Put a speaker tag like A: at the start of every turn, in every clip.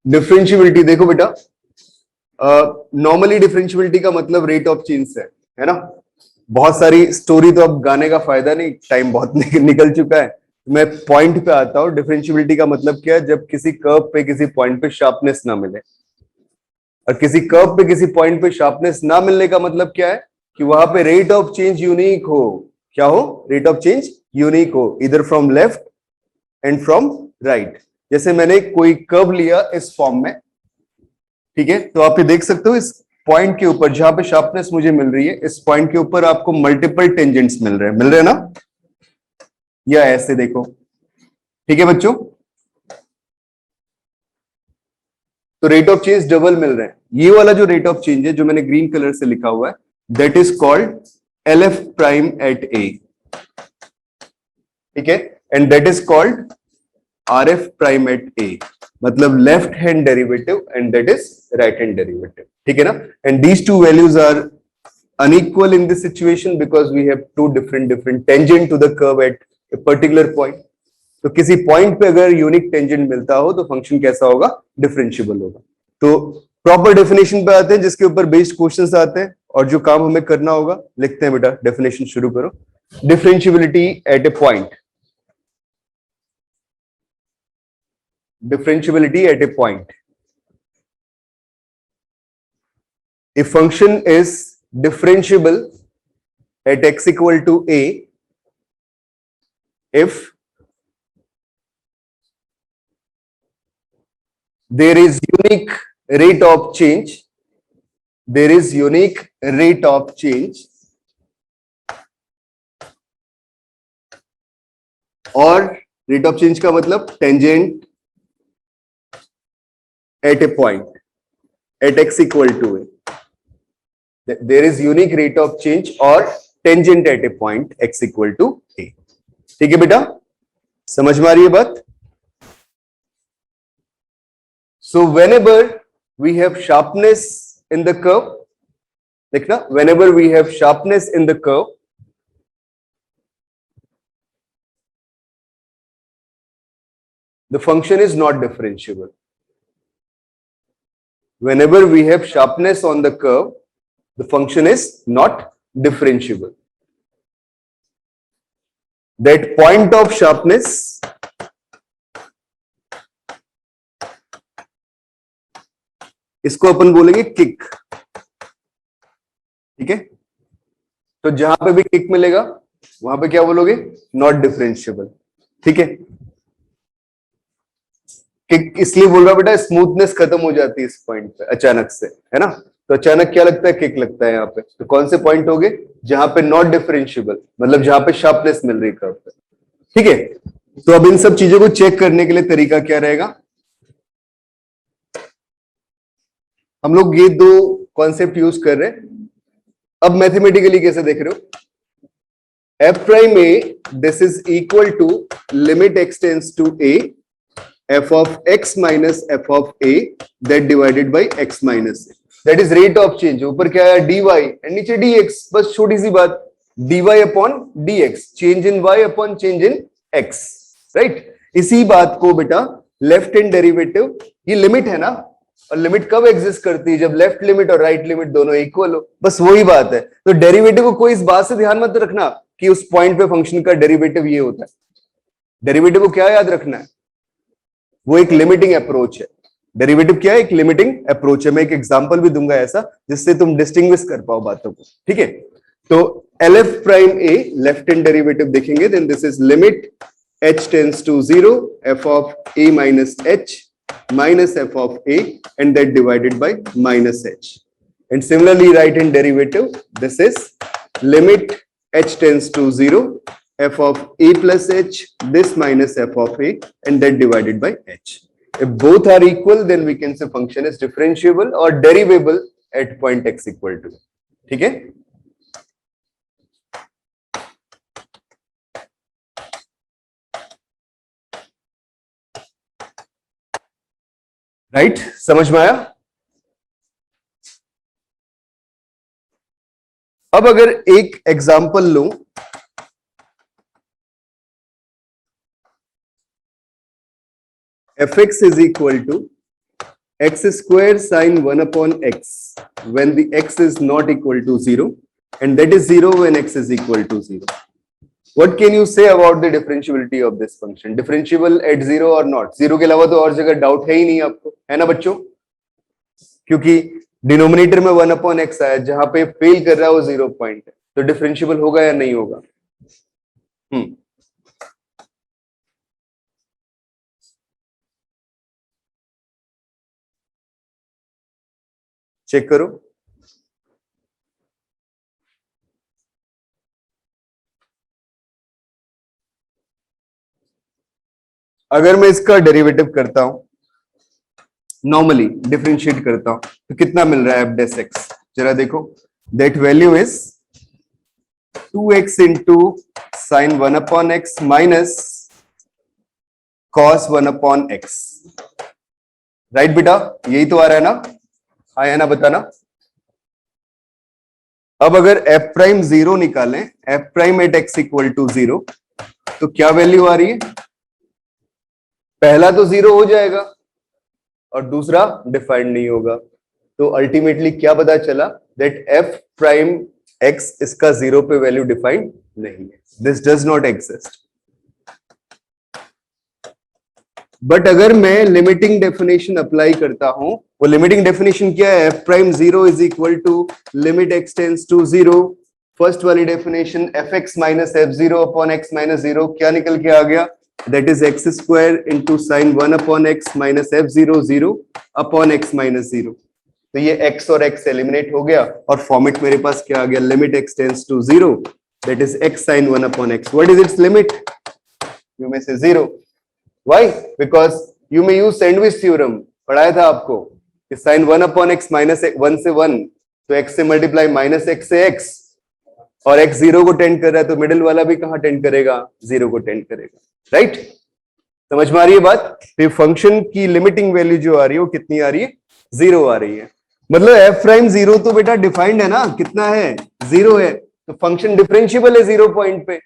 A: Differentiability देखो बेटा, normally differentiability का मतलब रेट ऑफ चेंज से है ना। बहुत सारी स्टोरी तो अब गाने का फायदा नहीं, टाइम बहुत निकल चुका है। मैं पॉइंट पे आता हूँ। डिफरेंशियबिलिटी का मतलब क्या है, जब किसी कर्व पे किसी पॉइंट पे शार्पनेस ना मिले, और किसी कर्व पे किसी पॉइंट पे शार्पनेस ना मिलने का मतलब क्या है कि वहां पे रेट ऑफ चेंज यूनिक हो। क्या हो? रेट ऑफ चेंज यूनिक हो, इधर from left and from right. जैसे मैंने कोई कर्व लिया इस फॉर्म में, ठीक है, तो आप ये देख सकते हो इस पॉइंट के ऊपर जहां पे शार्पनेस मुझे मिल रही है, इस पॉइंट के ऊपर आपको मल्टीपल टेंजेंट्स मिल रहे हैं ना, या ऐसे देखो, ठीक है बच्चों। तो रेट ऑफ चेंज डबल मिल रहे हैं। ये वाला जो रेट ऑफ चेंज है जो मैंने ग्रीन कलर से लिखा हुआ है, that is called L F prime at A, ठीक है, and that is called R F prime at A, मतलब left hand derivative and that is right hand derivative, ठीक है ना। And these two values are unequal in this situation because we have two different tangent to the curve at a particular point. तो किसी point पे अगर unique tangent मिलता हो तो फंक्शन कैसा होगा? डिफरेंशियबल होगा। तो प्रॉपर डेफिनेशन पे आते हैं जिसके ऊपर बेस्ड क्वेश्चंस आते हैं, और जो काम हमें करना होगा लिखते हैं बेटा। डेफिनेशन शुरू करो। Differentiability at a point, differentiability at a point, a function is differentiable at x equal to a if there is unique rate of change, there is unique rate of change, और rate of change का मतलब tangent at a point at x equal to a, there is unique rate of change or tangent at a point x equal to a, ठीक है बेटा, समझ में आ रही है बात? So whenever we have sharpness in the curve, देखना, whenever we have sharpness in the curve, the function is not differentiable. Whenever we have sharpness on the curve, the function is not differentiable. That point of sharpness इसको अपन बोलेंगे kick, ठीक है। तो जहां पे भी kick मिलेगा वहां पे क्या बोलोगे? नॉट डिफरेंशियबल, ठीक है। किक इसलिए बोल रहा बेटा, स्मूथनेस खत्म हो जाती है इस पॉइंट पे अचानक से, है ना। तो अचानक क्या लगता है? किक लगता है यहाँ पे। तो कौन से पॉइंट हो गए? जहां पे नॉट डिफरेंशियबल, मतलब जहां पे शार्पनेस मिल रही कर्व पे, ठीक है। तो अब इन सब चीजों को चेक करने के लिए तरीका क्या रहेगा? हम लोग ये दो कॉन्सेप्ट यूज कर रहे हैं। अब मैथमेटिकली कैसे देख रहे हो? F prime a, this is equal to limit x tends to a, f of x minus f of a that divided by x minus a, that is rate of change। ऊपर क्या है? dy and नीचे dx, बस छोटी सी बात, dy upon dx, change in y upon change in x, right? इसी बात को बेटा लेफ्ट हैंड डेरिवेटिव, ये लिमिट है ना, और लिमिट कब एग्जिस्ट करती है? जब लेफ्ट लिमिट और राइट लिमिट दोनों इक्वल हो, बस वही बात है। तो डेरिवेटिव को कोई इस बात से ध्यान मत रखना कि उस पॉइंट पे फंक्शन का डेरिवेटिव ये होता है। डेरिवेटिव को क्या याद रखना है? वो एक लिमिटिंग अप्रोच है। डेरिवेटिव क्या है? एक लिमिटिंग अप्रोच है। मैं एक एग्जांपल भी दूंगा ऐसा जिससे तुम डिस्टिंग्विश कर पाओ बातों को, ठीक है। तो L F prime a left hand derivative देखेंगे, then this is limit h tends to 0 f of a minus h minus f of a and that divided by minus h. And similarly right hand derivative, this is limit h tends to 0 f of a plus h, this minus f of a and that divided by h. If both are equal, then we can say function is differentiable or derivable at point x equal to, ठीक है। Right, समझ में आया? अब अगर एक example लूं, fx is equal to x square sine 1 upon x when the x is not equal to 0 and that is 0 when x is equal to 0. What can you say about the differentiability of this function? Differentiable at 0 or not? 0 के अलावा तो और जगह doubt है ही नहीं आपको, है ना बच्चों? क्योंकि डिनोमिनेटर में 1 अपॉन एक्स आया, जहां पे फेल कर रहा है वो 0 पॉइंट है, तो डिफरेंशियबल होगा या नहीं होगा? चेक करो। अगर मैं इसका डेरिवेटिव करता हूं, नॉर्मली डिफरेंशिएट करता हूं, तो कितना मिल रहा है एफ डैश एक्स? जरा देखो, that value is 2x into sine 1 upon X minus cos 1 upon x. Right बेटा, यही तो आ रहा है ना? आया ना, बताना। अब अगर एफ प्राइम 0 निकालें, f prime at x equal to 0, तो क्या वैल्यू आ रही है? पहला तो 0 हो जाएगा और दूसरा डिफाइंड नहीं होगा। तो अल्टीमेटली क्या पता चला? दैट एफ प्राइम एक्स इसका 0 पे वैल्यू डिफाइंड नहीं है। This does not exist. But अगर मैं लिमिटिंग डेफिनेशन अप्लाई करता हूं, वो लिमिटिंग डेफिनेशन क्या है? F prime 0 is equal to limit X tends to 0। First वाली definition F X minus F 0 upon X minus 0, क्या निकल के आ गया? That is x square into sine 1 upon x minus f0 0 upon x minus 0। तो ये x और x eliminate हो गया और फॉर्मेट मेरे पास क्या आ गया? Limit x tends to 0, that is x sin 1 upon x। What is its limit? You may say 0। Why? Because you may use sandwich theorem। पढ़ाया था आपको कि sin 1 upon x माइनस 1 से 1, तो x से मल्टीप्लाई माइनस x से x, और x 0 को टेंड कर रहा है, तो मिडिल वाला भी कहां टेंड करेगा? 0 को टेंड करेगा। राइट? समझ में आ रही है बात? तो फंक्शन की लिमिटिंग वैल्यू जो आ रही है वो कितनी आ रही है? 0 आ रही है। मतलब एफ प्राइम 0 तो बेटा डिफाइंड है ना, कितना है? 0 है, तो फंक्शन डिफरेंशियबल है 0 पॉइंट पे।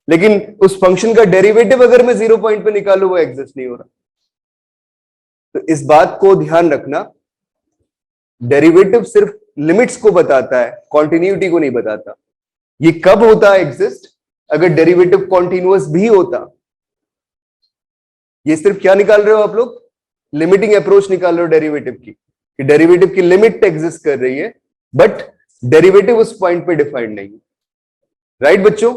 A: लेकिन उस फंक्शन का डेरिवेटिव अगर मैं 0 पॉइंट पे निकालू, वो एग्जिस्ट नहीं हो रहा। तो इस बात को ध्यान रखना, डेरिवेटिव सिर्फ लिमिट्स को बताता है, कॉन्टिन्यूटी को नहीं बताता। ये कब होता है एग्जिस्ट? अगर डेरिवेटिव कॉन्टिन्यूअस भी होता। ये सिर्फ क्या निकाल रहे हो आप लोग? लिमिटिंग अप्रोच निकाल रहे हो डेरिवेटिव की, कि डेरिवेटिव की लिमिट एग्जिस्ट कर रही है, बट डेरिवेटिव उस पॉइंट पे डिफाइंड नहीं है। राइट बच्चों?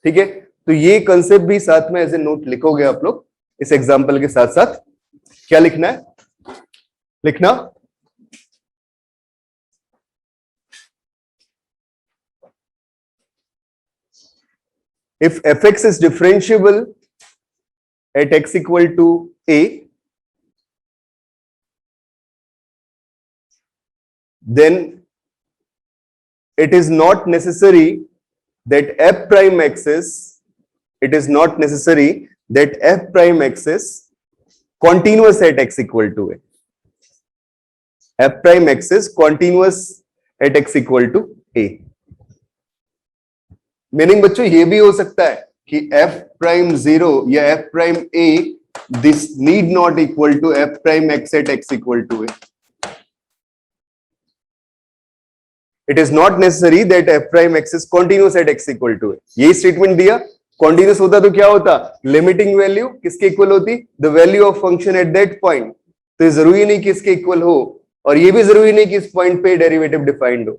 A: ठीक है, तो ये कंसेप्ट भी साथ में एज ए नोट लिखोगे आप लोग इस एग्जांपल के साथ साथ। क्या लिखना है? लिखना if fx is differentiable at x equal to a, then it is not necessary that f prime x is continuous at x equal to a. F prime x is continuous at x equal to a। Meaning बच्चों ये भी हो सकता है कि f prime 0 या f prime a, this need not equal to f prime x at x equal to a। It is not necessary that f prime x is continuous at x equal to a। यही statement दिया। Continuous होता तो क्या होता? Limiting value किसके equal होती? The value of function at that point. तो ये जरूरी नहीं कि इसके इक्वल हो, और ये भी जरूरी नहीं कि इस पॉइंट पे डेरिवेटिव डिफाइंड हो।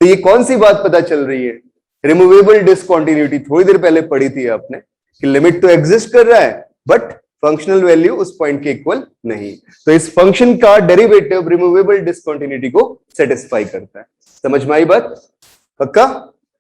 A: तो ये कौन सी बात पता चल रही है? Removable discontinuity. थोड़ी देर पहले पढ़ी थी आपने कि लिमिट तो एग्जिस्ट कर रहा है, बट फंक्शनल वैल्यू उस पॉइंट के इक्वल नहीं। तो इस फंक्शन का डेरिवेटिव रिमूवेबल डिसकंटिन्यूटी को सेटिस्फाई करता है। समझ में आई बात? पक्का?